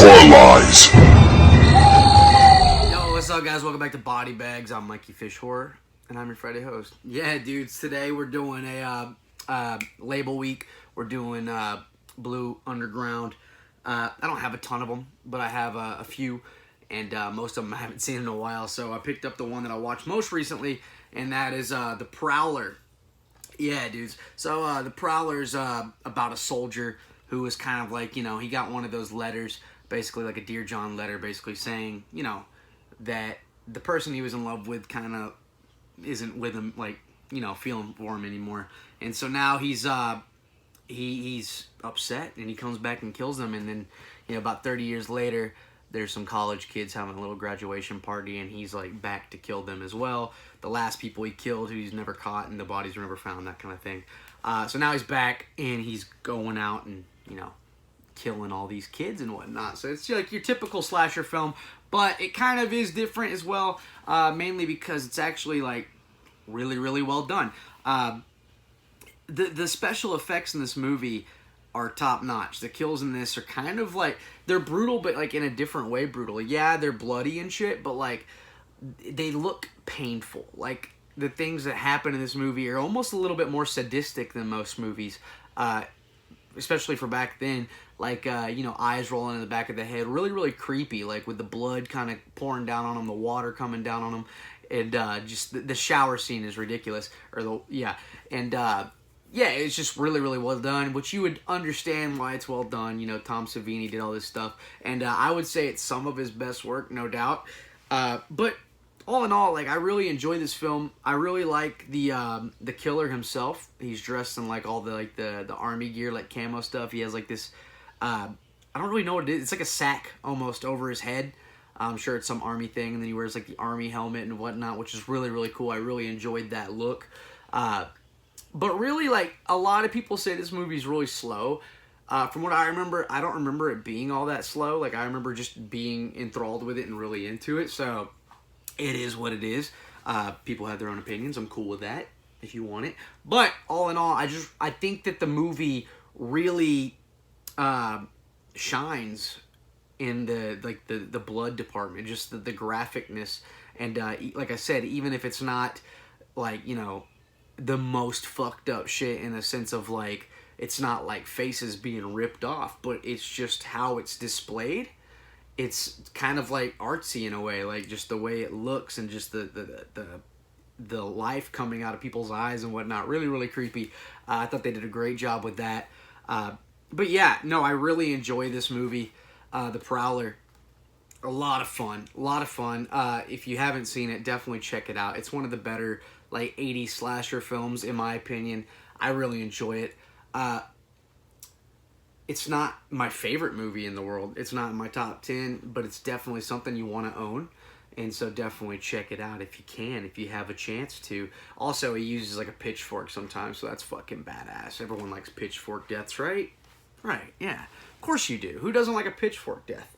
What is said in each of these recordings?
Hardcore Lies. Yo, what's up, guys? Welcome back to Body Bags. I'm MikeyFish Horror, and I'm your Friday host. Yeah, dudes, today we're doing a label week. We're doing Blue Underground. I don't have a ton of them, but I have a few, and most of them I haven't seen in a while, so I picked up the one that I watched most recently, and that is the Prowler. Yeah, dudes. So the Prowler's about a soldier who was kind of like, he got one of those letters, basically like a Dear John letter, basically saying, that the person he was in love with kind of isn't with him, like, feeling for him anymore. And so now he's upset, and he comes back and kills them. And then, about 30 years later, there's some college kids having a little graduation party, and he's like back to kill them as well. The last people he killed, who he's never caught, and the bodies were never found, that kind of thing. So now he's back, and he's going out and killing all these kids and whatnot. So it's like your typical slasher film, but it kind of is different as well, mainly because it's actually like really, really well done. The special effects in this movie are top notch. The kills in this are kind of like, they're brutal, but like in a different way brutal. Yeah, they're bloody and shit, but like they look painful. Like the things that happen in this movie are almost a little bit more sadistic than most movies, especially for back then. Like eyes rolling in the back of the head, really, really creepy. Like with the blood kind of pouring down on them, the water coming down on them, and just the shower scene is ridiculous. Yeah, it's just really, really well done, which you would understand why it's well done. Tom Savini did all this stuff, and I would say it's some of his best work, no doubt. But all in all, like, I really enjoy this film. I really like the killer himself. He's dressed in like all the army gear, like camo stuff. He has like this, I don't really know what it is. It's like a sack almost over his head. I'm sure it's some army thing, and then he wears like the army helmet and whatnot, which is really, really cool. I really enjoyed that look. But really, like, a lot of people say this movie's really slow. From what I remember, I don't remember it being all that slow. Like, I remember just being enthralled with it and really into it. So, it is what it is. People have their own opinions. I'm cool with that, if you want it. But, all in all, I think that the movie really shines in the blood department. Just the graphicness. And, like I said, even if it's not, like, the most fucked up shit in a sense of like, it's not like faces being ripped off, but it's just how it's displayed. It's kind of like artsy in a way, like just the way it looks and just the life coming out of people's eyes and whatnot. Really, really creepy. I thought they did a great job with that. But yeah, no, I really enjoy this movie, The Prowler. A lot of fun. If you haven't seen it, definitely check it out. It's one of the better like 80s slasher films, in my opinion. I really enjoy it. It's not my favorite movie in the world. It's not in my top 10, but it's definitely something you want to own. And so definitely check it out if you can, if you have a chance to. Also, he uses like a pitchfork sometimes, so that's fucking badass. Everyone likes pitchfork deaths, right? Right, yeah. Of course you do. Who doesn't like a pitchfork death?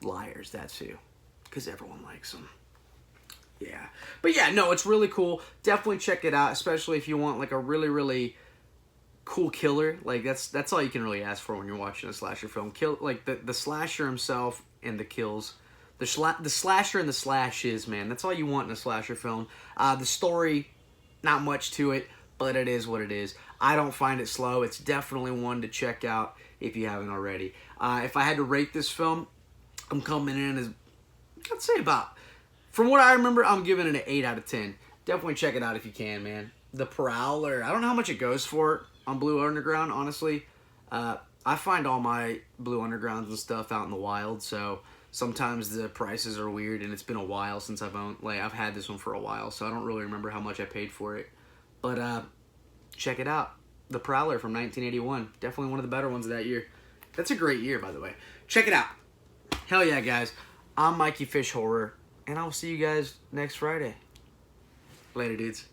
Liars, that's who. Because everyone likes them. Yeah. But yeah, no, it's really cool. Definitely check it out, especially if you want like a really, really cool killer. Like that's all you can really ask for when you're watching a slasher film. Like the slasher himself and the kills. The slasher and the slashes, man. That's all you want in a slasher film. The story, not much to it, but it is what it is. I don't find it slow. It's definitely one to check out if you haven't already. If I had to rate this film, I'm coming in as, I'd say about, from what I remember, I'm giving it an 8 out of 10. Definitely check it out if you can, man. The Prowler. I don't know how much it goes for on Blue Underground, honestly. I find all my Blue Undergrounds and stuff out in the wild, so sometimes the prices are weird, and it's been a while since I've had this one for a while, so I don't really remember how much I paid for it. But check it out. The Prowler from 1981. Definitely one of the better ones of that year. That's a great year, by the way. Check it out. Hell yeah, guys. I'm MikeyFish Horror, and I'll see you guys next Friday. Later, dudes.